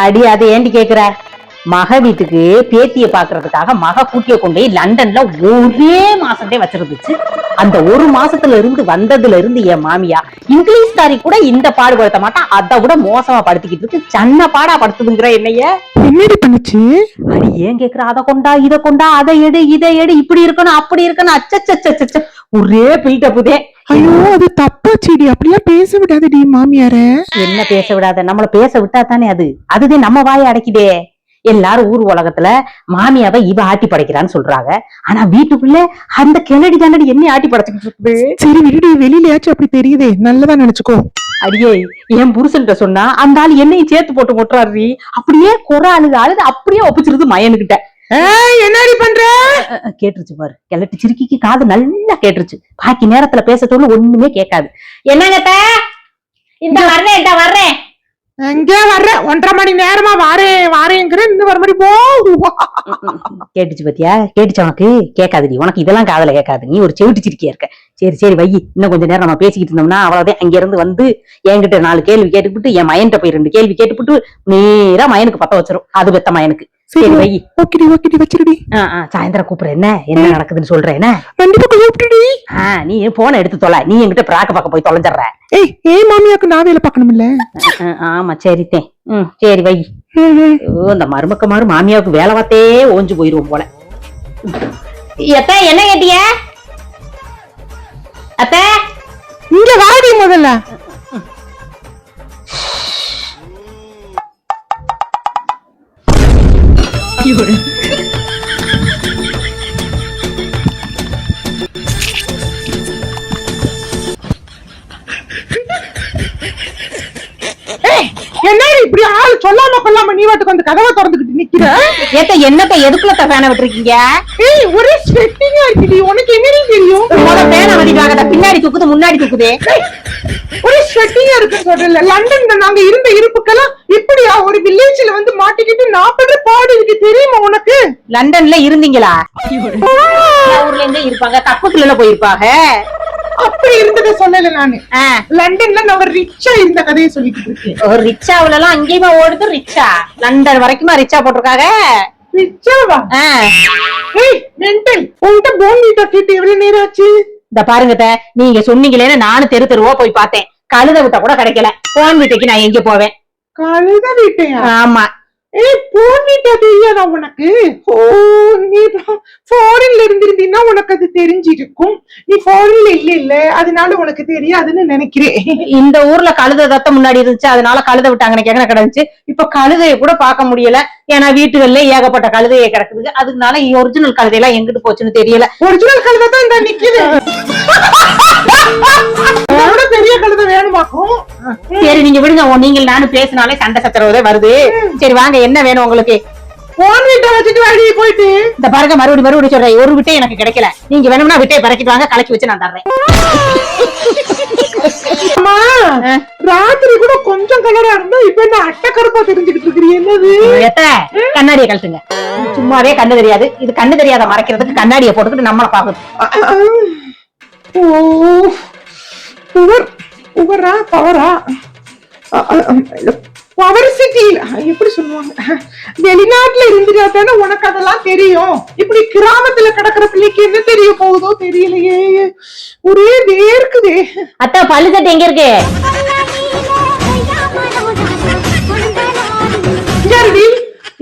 அடி அது ஏண்டி கேக்குற? மக வீட்டுக்கு பேத்திய பாக்குறதுக்காக மக கூட்டிய கொண்டு போய் லண்டன்ல ஒரே மாசத்தே வச்சிருந்துச்சு. அந்த ஒரு மாசத்துல இருந்து வந்ததுல இருந்து என் மாமியா இங்கிலீஷ்காரி கூட இந்த பாடுபடுத்த மாட்டா, அதை விட மோசமா படுத்திக்கிட்டு இருக்கு. சன்ன பாடா படுத்துதுங்கிற என்னைய. என்னடி பண்ணுச்சு? அடி ஏன் கேக்குற? அதை கொண்டா இதை கொண்டா, அதை எடு இதை எடு, இப்படி இருக்கணும் அப்படி இருக்கணும், அச்சச்ச ஒரே பில்டப்புதே. ஐயோ அது தப்பாச்சிடி, அப்படியா பேச விடாதடி மாமியார. என்ன பேச விடாத? நம்மள பேச விட்டா தானே அதுதான் நம்ம வாயை அடைக்குதே. எல்லாரும் ஊர் உலகத்துல மாமியாவை இவ ஆட்டி படைக்கிறான்னு சொல்றாங்க. ஆனா வீட்டுக்குள்ள அந்த கிளடி தானடி என்ன ஆட்டி படைச்சுக்கிட்டு இருக்குது. சரி விடுடி, வெளியிலயாச்சும் அப்படி தெரியுதே, நல்லதா நினைச்சுக்கோ. அடியே என் புருஷன்கிட்ட சொன்னா அந்த ஆளு என்னையும் சேர்த்து போட்டு முட்டுறாரு. அப்படியே குறை அழுது அப்படியே ஒப்பிச்சிருது மயனுக்கிட்ட. என்னடி பண்ற? கேட்டுருச்சு பாரு, கிளட்டு சிரிக்கிக்கு காது நல்லா கேட்டுருச்சு. பாக்கி நேரத்துல பேசத்தோடு ஒண்ணுமே கேட்காது. என்னங்கத்த இந்த வர்றேன் எங்க வர்ற? 1.5 மணி நேரமா வாரேங்கிற, இன்னும் வர மாதிரி போ. கேட்டுச்சு பத்தியா? கேட்டுச்சு உனக்கு? கேட்காதுடி உனக்கு, இதெல்லாம் காதுல கேட்காது. நீ ஒரு செவிட்டு சிரிக்கியா இருக்க. சரி வை, இன்னும் கொஞ்ச நேரம் நம்ம பேசிக்கிட்டு இருந்தோம்னா அவ்வளவுதான். அங்க இருந்து வந்து என்கிட்ட 4 கேள்வி கேட்டுவிட்டு என் மயன்கிட்ட போய் 2 கேள்வி கேட்டுவிட்டு நேரா மயனுக்கு பத்த வச்சிரும். அது பெத்த மயனுக்கு. சரி வை. ஓகேடி வச்சிருடி. சாயந்தரம் கூப்பிடுற. என்ன நடக்குதுன்னு சொல்றேன். கண்டிப்பா கூப்பிட்டுடி. நீ போன எடுத்து தொலை. நீ என்கிட்ட பிராக்க பக்கம் போய் தொலைஞ்சிடுற. ஏய் மாமியாக்கு நான் வேலை பார்க்கணும் இல்ல? ஆமா சரித்தேன். சரி வை. இந்த மருமக்க மாமியாவுக்கு வேலை பார்த்தே ஓஞ்சு போயிருவோம் போல. எத்த என்ன கேட்டிய? அத்த இங்க வாடி முதல்ல. என்ன இப்படி ஆள் சொல்லாம கொள்ளாம நீ வாட்டுக்கு வந்து கதவை திறந்துக்கிட்டு நிக்கிற? ஏத்த என்னத்த எதுக்குள்ள ஃபேனை விட்டுருக்கீங்க? ஒரே ஸ்வெட்டிங்கா இருக்குடி. உனக்கு என்னடி தெரியும்? ஃபேனை வடிவாங்க, பின்னாடி தூக்குது முன்னாடி தூக்குது. ஒரே ஸ்வெட்டிங்கா இருக்கு சொல்றல. லண்டன்ல நாங்க இருந்த இருப்புக்கெல்லாம் இப்படியா ஒரு வில்லேஜ்ல வந்து மாட்டிக்கிட்டு 40 பாடு இருக்கு தெரியுமா உனக்கு? லண்டன்ல இருந்தீங்களா? ஊர்ல இருந்தே இருப்பாங்க, கப்பத்துல போயிருப்பாங்க. அப்படி இருந்தத சொல்லல நானு. லண்டன்ல நாங்க ரிச்சா இருந்த கதையை சொல்லிட்டு இருக்கேன். ரிச்சாவுல எல்லாம் அங்கேயுமா ஓடுது ரிச்சா? லண்டன் வரைக்குமா ரிச்சா போட்டிருக்காங்க? ரிச்சாவா? மென்டல். உன்கிட்ட போன்விட்டா கேட்டு எவ்வளவு நேரம் ஆச்சு? இந்த பாருங்க, நீங்க சொன்னீங்களேன்னு நானும் தெருவா போய் பார்த்தேன். கழுத விட்டா கூட கிடைக்கல. போன் வீட்டைக்கு நான் எங்க போவேன்? கழுத வீட்டையா? ஆமா. போன்விட்டா தெரியாதா உனக்கு? நீ ஃபாரின்ல இருந்திருந்தீன்னா உனக்கு அது தெரிஞ்சிருக்கும். நீ ஃபாரின்ல இல்ல அதனால உனக்கு தெரியாதுன்னு நினைக்கிறேன். இந்த ஊர்ல கழுத தத்த முன்னாடி இருந்துச்சு, அதனால கழுத விட்டாங்க எங்க கிடந்துச்சு. இப்ப கழுதைய கூட பார்க்க முடியல. ஏன்னா வீட்டுகள்ல ஏகப்பட்ட கழுதையே கிடக்குது. அதனால ஒரிஜினல் கழுதையெல்லாம் எங்கிட்டு போச்சுன்னு தெரியல. ஒரிஜினல் கழுதை தான் இந்த நிக்குது. பெரிய கழுதை வேணுமாக்கும். சரி நீங்க விடுங்க, நீங்கள் நானும் பேசினாலே சண்டை சச்சரவுதே வருது. சரி வாங்க, என்ன வேணும் உங்களுக்கு? போன் விட்டை வச்சுட்டு வெளியே போயிட்டு. இந்த பாருங்க, மறுபடியும் சொல்றேன், ஒரு விட்டே எனக்கு கிடைக்கல. நீங்க வேணும்னா விட்டையை பறக்கிட்டு வாங்க, கலக்கி வச்சு நான் தர்றேன். ராத்திரி கூட கொஞ்சம் கலரா இருந்தா இப்ப என்ன அட்டை கருப்பா தெரிஞ்சுக்கிட்டு இருக்கிறீங்க? என்னது? கண்ணாடியை கழட்டுங்க. சும்மாவே கண்ணு தெரியாது. இது கண்ணு தெரியாத மறைக்கிறதுக்கு கண்ணாடியை போட்டுக்கிட்டு நம்மளை பாக்குது. பவரா பவர் சிட்டி எப்படி சொல்லுவாங்க? வெளிநாட்டுல இருந்துட்டா தானே உனக்கு அதெல்லாம் தெரியும். இப்படி கிராமத்துல கிடக்குற பிள்ளைக்கு என்ன தெரிய போகுதோ தெரியலையே. ஒரே வேர்க்குதே. அத்தா பல்லு சட்டை எங்க இருக்கு?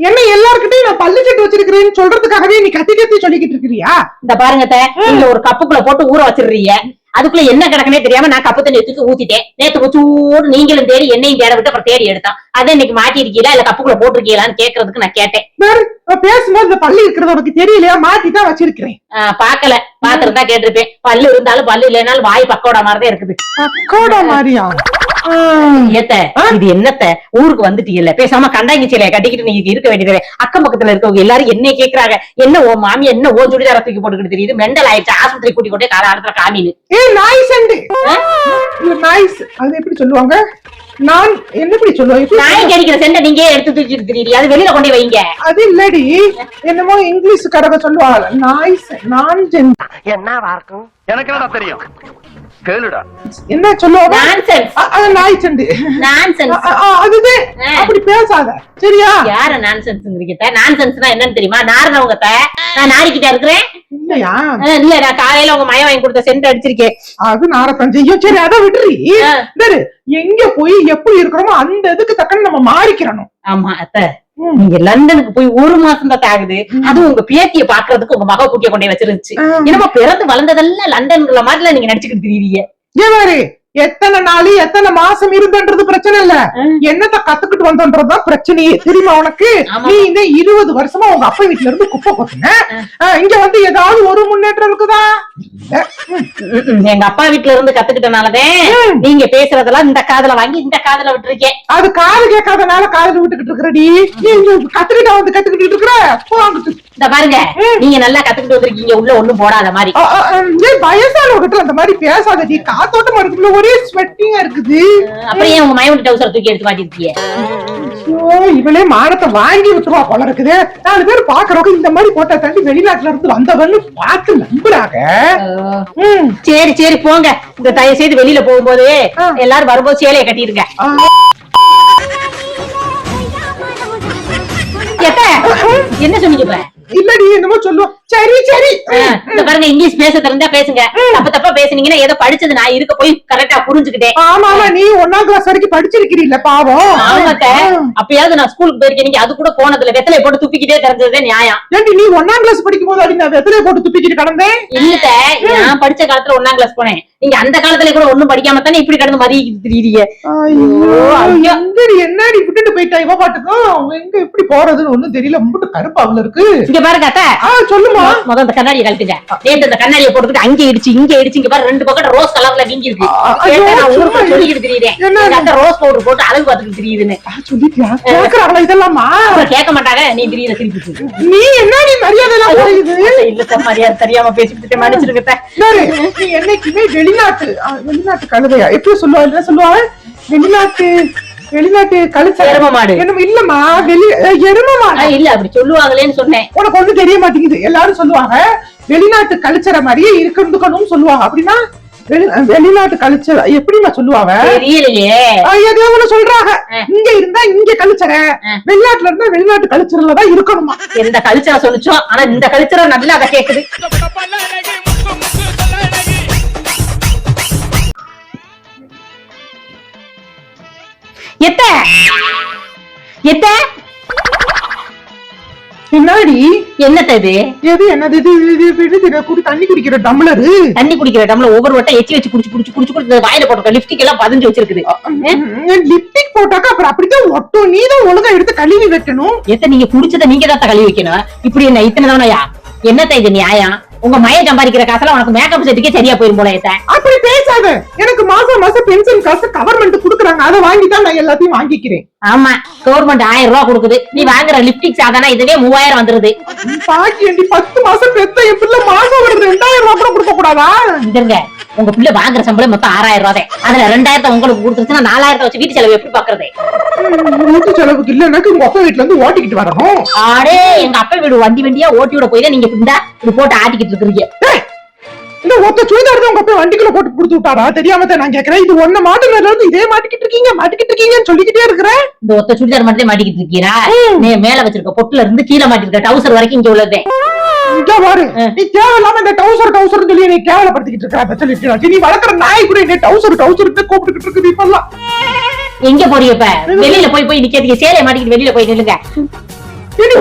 என்ன எல்லார்கிட்டையும் நான் பல்லு சட்டை வச்சிருக்கிறேன்னு சொல்றதுக்காகவே நீ கத்தி சொல்லிக்கிட்டு இருக்கிறியா? இந்த பாருங்க, நீங்க ஒரு கப்புக்குள்ள போட்டு ஊற வச்சிடுறீங்க. அதுக்குள்ள என்ன கிடக்குனே தெரியாம நான் கப்பு தண்ணி எடுத்து ஊத்திட்டேன். நேத்து வச்சூடு நீங்களும் தேடி என்னையும் தேட விட்டு அப்புறம் தேடி எடுத்தான். அதை இன்னைக்கு மாட்டி இருக்கீங்களா இல்ல கப்புக்குள்ள போட்டிருக்கீங்களான்னு கேக்குறதுக்கு நான் கேட்டேன். பேசும்போது இந்த பல்லு இருக்கிறது உனக்கு தெரியலையா? மாட்டிதான் வச்சிருக்கிறேன். பாக்கல, பாத்துருந்தா கேட்டிருப்பேன். பல்லு இருந்தாலும் பல்லு இல்லைனாலும் வாய் பக்கோடா மாதிரிதான் இருக்குது. பக்கோடா மாதிரியா? ஏத்த இது என்னத்த ஊருக்கு வந்துட்டீங்கல்ல, பேசாம கண்டாங்கி சேலைய கட்டிக்கிட்டு நீங்க இருக்க வேண்டியது. அக்கம் பக்கத்துல இருக்கவங்க எல்லாரும் என்ன கேக்குறாங்க, என்ன ஓ மாமி என்ன ஓ சுடிதார தூக்கி போட்டுக்கிட்டு தெரியுது, மெண்டல் ஆயிடுச்சு, ஆஸ்பத்திரி கூட்டி கொண்டே கால ஆடத்துல காமின்னு. அது எப்படி சொல்லுவாங்க? நான் என்ன சொல்லுவேன்? நாய் கடிக்கிற செண்டை நீங்க எடுத்து தூக்கிட்டு தெரியுது, அது வெளியில கொண்டே வைங்க. அது இல்லடி, என்னமோ இங்கிலீஷ் கடக சொல்லுவாங்க. நாய்ஸ் நான் என்ன இருக்கும் எனக்கு என்ன தெரியும். கேளுடா. என்ன சொல்லுவாங்க? நான்சென்ஸ். நாய் சண்டு. நான்சென்ஸ். அதுதான். அப்படி பேசாத சரியா? யார நான்சென்ஸ்ங்கறீங்க? நான்சென்ஸ்னா என்னன்னு தெரியுமா? நாரணவங்க நான் நாரிக்கிட்டே இருக்கிறேன். இல்லையா? இல்ல, நான் காலையில உங்க மயம் வாங்கி கொடுத்த சென்ட் அடிச்சிருக்கேன். அது நாரத்தம் செய்யும். சரி அதை விட்டுறி. எங்க போய் எப்படி இருக்கிறோமோ அந்த இதுக்கு தக்கன நம்ம மாறிக்கிறணும். ஆமா அத்தை, நீங்க லண்டனுக்கு போய் 1 மாசம் தான் ஆகுது. அதுவும் உங்க பேத்திய பாக்குறதுக்கு உங்க மக குட்டிய கொண்டே வச்சிருந்துச்சு. என்னமா பிறந்து வளர்ந்ததெல்லாம் லண்டன்ல மாதிரில நீங்க நடிச்சுக்கிட்டு தெரியுறீங்க. ஏவாரு எத்தனை நாள் எத்தனை மாசம் இருந்தன்றது பிரச்சனை இல்ல, என்னத்த கத்துக்கிட்டு வந்தோன்றதுதான் பிரச்சனையே. தெரியுமா உனக்கு? நீ இந்த 20 வருஷமா உங்க அப்பா வீட்டுல இருந்து குப்பை கொட்டின, இங்க வந்து ஏதாவது ஒரு முன்னேற்றம் இருக்குதா? எங்க அப்பா வீட்டுல இருந்து கத்துக்கிட்டனாலதான் நீங்க பேசுறதெல்லாம் இந்த காதுல வாங்கி இந்த காதுல விட்டுருக்கேன். அது காது கேட்காதனால காதுல விட்டுக்கிட்டு இருக்கிறடி. கத்துக்கிட்ட வந்து கத்துக்கிட்டு இருக்கிற இந்த பாருங்க, நீங்க நல்லா கத்துக்கிட்டு வந்திருக்கீங்க, உள்ள ஒண்ணும் போடாத மாதிரி. வயசானவங்கிட்ட அந்த மாதிரி பேசாதடி. காத்தோட்டமா இருக்குல்ல, ஒரே ஸ்வெட்டிங்கா இருக்குது. அப்படியே உங்க மயன் டவுசர் தூக்கி எடுத்து மாட்டிருக்கீங்க. இவளே மானத்தை வாங்கி விட்டுருவா போல இருக்குது. 4 பேர் பாக்குறவங்க இந்த மாதிரி போட்டா தாண்டி வெளிநாட்டுல இருந்து வந்தவன்னு பார்த்து நம்புறாங்க. சரி சரி போங்க. இந்த தயவு செய்து வெளியில போகும்போது எல்லாரும் வரும்போது சேலையை கட்டிருங்க. என்ன சொன்னீங்க? இல்லடி என்னமோ சொல்லுவோம். சரி சரி இந்த பாருங்க, இங்கிலீஷ் பேச தெரிஞ்சா பேசுங்க. தப்பா பேசுனீங்கன்னா ஏதோ படிச்சது நான் இருக்க போய் கரெக்டா புரிஞ்சுக்கிட்டேன். ஆமா நீ 1ஆம் கிளாஸ் வரைக்கும் படிச்சிருக்கிறீல்ல பாவம். ஆமாட்ட, அப்பயாவது நான் ஸ்கூலுக்கு போயிருக்கேன். நீங்க அது கூட போனதுல வெத்தலை போட்டு துப்பிக்கிட்டே தெரிஞ்சதே நியாயம். ஏண்டி நீ 1ஆம் கிளாஸ் படிக்கும் போது அடி நான் வெத்தலை போட்டு துப்பிக்கிட்டு கடந்தேன்? இல்ல, நான் படிச்ச காலத்துல 1ஆம் கிளாஸ் போனேன். நீங்க அந்த காலத்துல கூட ஒண்ணும் படிக்காம தானே இப்படி கடந்து மதிக்கிட்டு தெரியுறீங்க. என்னடி விட்டுட்டு போயிட்டா இவ பாட்டுக்கும். எங்க எப்படி போறதுன்னு ஒண்ணும் தெரியல. முட்டு கருப்பாவுல இருக்கு. இங்க பாருங்க அத்தை, சொல்லுமா. முதல்ல இந்த கண்ணாடியை கழட்டுங்க. நேத்து இந்த கண்ணாடியை போட்டுக்கிட்டு அங்க இடிச்சு இங்க இடிச்சு இங்க பாரு 2 பக்கம் ரோஸ் கலர்ல வீங்கி இருக்கு. நான் ஊருக்கு சொல்லிக்கிட்டு தெரியுறேன், அந்த ரோஸ் பவுடர் போட்டு அழகு பார்த்துக்கிட்டு தெரியுதுன்னு சொல்லிட்டியா? கேக்குறாங்களா இதெல்லாமா? கேட்க மாட்டாங்க. நீ தெரியுற திருப்பி நீ என்னடி மரியாதை எல்லாம் போயுது? இல்ல மரியாதை தெரியாம பேசிக்கிட்டு மன்னிச்சிருக்க. நீ என்னைக்குமே வெளிநாட்டு கழுதையா எப்படி சொல்லுவா? என்ன சொல்லுவாங்க? வெளிநாட்டு கழுச்ச எரும மாடு. இல்லம்மா, எரும மாடு இல்ல, அப்படி சொல்லுவாங்களேன்னு சொன்னேன். உனக்கு ஒண்ணு தெரிய மாட்டேங்குது. எல்லாரும் சொல்லுவாங்க வெளிநாட்டு கல்ச்சரை மாதிரியே இருக்கணும்னு சொல்லுவாங்க. அப்படின்னா வெளிநாட்டு கல்ச்சர் எப்படிமா சொல்லுவாங்க? தெரியலையே. ஏதோ ஒண்ணு சொல்றாங்க. இங்க இருந்தா இங்க கல்ச்சரை, வெளிநாட்டுல இருந்தா வெளிநாட்டு கல்ச்சர்ல தான் இருக்கணுமா. எந்த கல்ச்சரை சொல்லிச்சோம், ஆனா இந்த கல்ச்சரை நல்லா அதை கேக்குது. என்னடி என்னது எது என்னது தண்ணி குடிக்கிற டம்ளர். தண்ணி குடிக்கிற டம்ளர் ஒவ்வொரு வட்டம் எச்சி வச்சு குடிச்சு குடிச்சு குடிச்சு குடிச்சு வாயில போட்டு லிப்ஸ்டிக் எல்லாம் பதிஞ்சு வச்சிருக்குது. லிப்ஸ்டிக் போட்டாக்கா அப்புறம் அப்படித்தான் ஒட்டும். நீ தான் ஒழுங்கா எடுத்து கழுவி வைக்கணும். நீங்க குடிச்சதை நீங்க தான் கழுவி வைக்கணும். இப்படி என்ன இத்தனை தானயா? என்னத்த இது நியாயம்? உங்க மய சம்பாதிக்கிற காசுல உனக்கு மேக்கப் செட்டுக்கே சரியா போயிரும் போல. அப்படி பேசாத. எனக்கு மாசம் பென்ஷன் காசு கவர்மெண்ட் குடுக்குறாங்க, அதை வாங்கிதான் நான் எல்லாத்தையும் வாங்கிக்கிறேன். ஆமா, கவர்மெண்ட் 1000 ரூபாய் கொடுக்குது. நீ வாங்குற லிப்ஸ்டிக் சாதாரண இதுவே 3000 வந்துருது. பாக்கி 10 மாசம் பெத்த என் பிள்ளை மாசம் ஒரு 2000 ரூபாய் கூட கொடுக்க கூடாதா? இதுங்க, உங்க பிள்ளை வாங்குற சம்பளம் மொத்தம் 6000 ரூபாய். அதுல 2000 உங்களுக்கு கொடுத்துருச்சுன்னா 4000 வச்சு வீட்டு செலவு எப்படி பாக்குறது? வீட்டு செலவுக்கு இல்லைன்னாக்கு உங்க அப்பா வீட்டுல இருந்து ஓட்டிக்கிட்டு வரணும். ஆடே, எங்க அப்பா வீடு வண்டியா ஓட்டி விட போய் தான் நீங்க இப்படி போட்டு ஆட்டிக்கிட்டு இருக்கீங்க. இந்த ஒத்த சுடிதார் தான் உங்க அப்பா வண்டிக்குள்ள போட்டு கொடுத்து விட்டாரா? தெரியாம தான் நான் கேக்குறேன். இது ஒன்ன மாட்டுல இருந்து இதே மாட்டிக்கிட்டு இருக்கீங்கன்னு சொல்லிக்கிட்டே இருக்கிறேன். இந்த ஒத்த சுடிதார் மட்டும் மாட்டிக்கிட்டு இருக்கீரா? நீ மேல வச்சிருக்க பொட்டுல இருந்து கீழே மாட்டிருக்க டவுசர் வரைக்கும் இங்க உள்ளதே. பாரு, நீ தேவையில்லாம இந்த டவுசர் சொல்லி நீ கேவலப்படுத்திக்கிட்டு இருக்க. நீ வளர்க்குற நாய் கூட என்ன டவுசர் கூப்பிட்டுக்கிட்டு இருக்குது இப்பெல்லாம். எங்க போறீங்க? வெளியில போய் நிக்கிறதுக்கு சேலையை மாட்டிக்கிட்டு வெளியில போய் நில்லுங்க.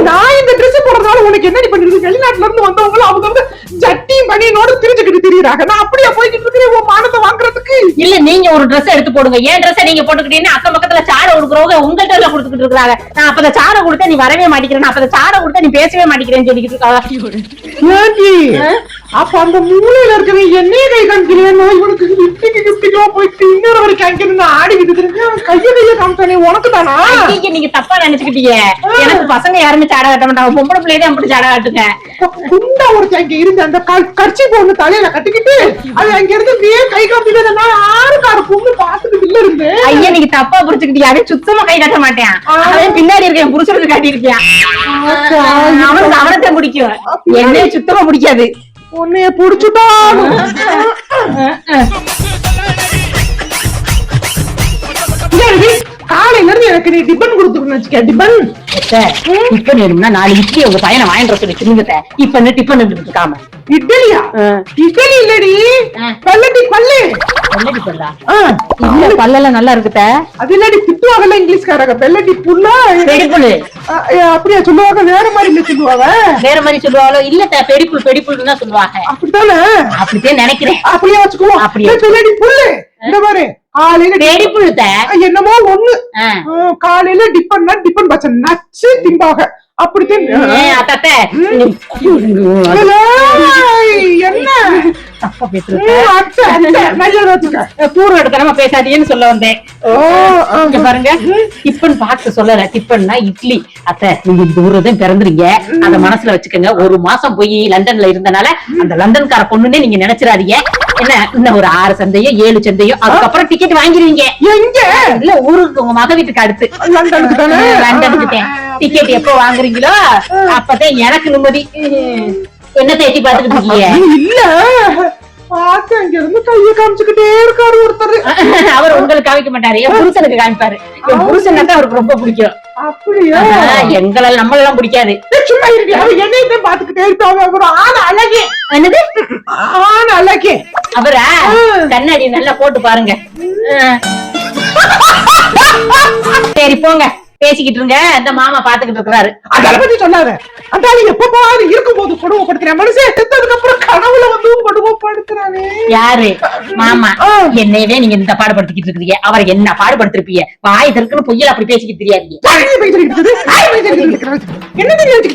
நான் இந்த ட்ரெஸ் போடுறதால உனக்கு என்ன பண்ணிருக்கு? வெளிநாட்டுல இருந்து வந்தவங்க அவங்க வந்து ஜட்டியும் பனியனோட திரிஞ்சுக்கிட்டு திரியுறாங்க. நான் அப்படியே போய்கிட்டு இருக்கிறேன் உன் மானத்தை வாங்குறதுக்கு. இல்ல, நீங்க ஒரு ட்ரெஸ் எடுத்து போடுங்க. ஏன் ட்ரெஸ் நீங்க போட்டுக்கிட்டீங்கன்னா அக்கம் பக்கத்துல சாடை கொடுக்குறவங்க உங்கள்கிட்ட எல்லாம் கொடுத்துக்கிட்டு இருக்காங்க. நான் அப்ப சாடை கொடுத்தா நீ வரவே மாட்டேங்கிறேன், அப்ப சாடை கொடுத்தா நீ பேசவே மாட்டேங்கிறேன்னு சொல்லிக்கிட்டு இருக்காங்க. அப்ப அந்த மூலையில இருக்கவே என்னையே கை காமிக்கிறேன். இவனுக்கு கிப்டிக்கோ போயிட்டு இன்னொரு வரைக்கும் காமிக்கிறது ஆடிக்கிட்டு இருக்கேன். கைய காமிச்சானே உனக்கு தானா? நீங்க தப்பா நினைச்சுக்கிட்டீங்க. எனக்கு பசங்க யாருமே சாடை காட்ட மாட்டாங்க, பொம்பளை பிள்ளையே அப்படி சாடை காட்டுங்க. குண்டா ஒருத்தன் அங்க இருந்து அந்த கட்சி பொண்ணு தலையில கட்டிக்கிட்டு அது அங்க இருந்து கை காமிக்கிறது நான் ஆறுக்கார பொண்ணு பாத்துக்கிட்டு இல்ல இருந்து. ஐயா, நீங்க தப்பா புரிச்சுக்கிட்டீங்க. அவன் சுத்தமா கை காட்ட மாட்டேன். அவன் பின்னாடி இருக்கேன் புருஷனுக்கு காட்டியிருக்கேன். அவனுக்கு அவனத்தை பிடிக்கும், என்னைய சுத்தமா பிடிக்காது. உன்னைய புடிச்சுட்டான். காலையில இருந்து எனக்கு நீ டிபன் கொடுத்துக்கணும் வச்சுக்க டிபன். டிஃபன் வேணும்னா 4 இட்லி உங்க பையனை வாங்கிட்டு சொல்லி சொல்லுங்க. இப்ப என்ன டிஃபன் இருக்காம இட்லியா? இட்லி இல்லடி, பல்லடி பல்லு. பல்லடி பல்லா? இல்ல, பல்லெல்லாம் நல்லா இருக்குதா. அது இல்லடி, திட்டுவாங்கல்ல இங்கிலீஷ்காரங்க, பெல்லடி புல்லா பெடிப்புல். அப்படியா சொல்லுவாங்க? வேற மாதிரி இல்ல சொல்லுவாங்க. வேற மாதிரி சொல்லுவாங்களோ? இல்ல பெடிப்புல் பெடிப்புல் தான் சொல்லுவாங்க. அப்படித்தானே? அப்படித்தான் நினைக்கிறேன். அப்படியே வச்சுக்குவோம். அப்படியே பெல்லடி புல்லு. இந்த மாதிரி காலையில பெடிப்புல் என்னமோ ஒண்ணு. காலையில டிபன்னா டிபன் பச்சை நச்சு திம்பாக. அப்படித்தான் என்ன தப்பா பேசுறேன், பேசாதீங்கன்னு சொல்ல வந்தேன். பாருங்க, டிஃபன் பார்த்து சொல்லல. டிஃபன்னா இட்லி. அத்தை, நீங்க இந்த ஊர்ல தான் பிறந்துறீங்க, அத மனசுல வச்சுக்கோங்க. 1 மாசம் போய் லண்டன்ல இருந்தனால அந்த லண்டன்கார பொண்ணுன்னே நீங்க நினைச்சிடாதீங்க. என்ன, இன்னும் ஒரு 6 சந்தையோ 7 சந்தையோ, அதுக்கப்புறம் டிக்கெட் வாங்கிருவீங்க. எங்க? இல்ல, ஊருக்கு உங்க மக வீட்டுக்கு அடுத்து லண்டனுக்கு டிக்கெட் எப்ப வாங்குறீங்களோ அப்பதான் எனக்கு நிம்மதி. என்ன தேடி பாத்துக்கிட்டு இருக்கீங்க? இல்ல, பாத்து அங்க இருந்து கைய காமிச்சுக்கிட்டே இருக்காரு ஒருத்தர். அவர் உங்களுக்கு காமிக்க மாட்டாரு, என் புருஷனுக்கு காமிப்பாரு. என் புருஷனுக்கு அவருக்கு ரொம்ப பிடிக்கும். அப்படியா? எங்களால் நம்மளெல்லாம் பிடிக்காது. சும்மா இருக்கு, என்னையும் பாத்துக்கிட்டே இருக்காங்க. ஒரு ஆண் அழகே. என்னது ஆண் அழகே? அவரா? கண்ணாடி நல்லா போட்டு பாருங்க. சரி போங்க, பேசிக்கிட்டு இருங்க. இந்த மாமா பாத்துக்கிட்டு இருக்கிறாரு. அத பத்தி சொல்லாத. அதால எப்ப பாரு இருக்கும்போது கொடுமைப்படுத்துறேன். மனுஷன் செத்ததுக்கு அப்புறம் கனவுல வந்து கொடுமைப்படுத்துறானே. யாரு? மாமா. என்னையவே நீங்க இந்த பாடுபடுத்திக்கிட்டு இருக்கீங்க. அவரை என்ன பாடுபடுத்திருப்பீங்க? வாய் திறக்குன்னு பொய்யில அப்படி பேசிக்கிட்டு தெரியாதீங்க. என்ன தெரியாது?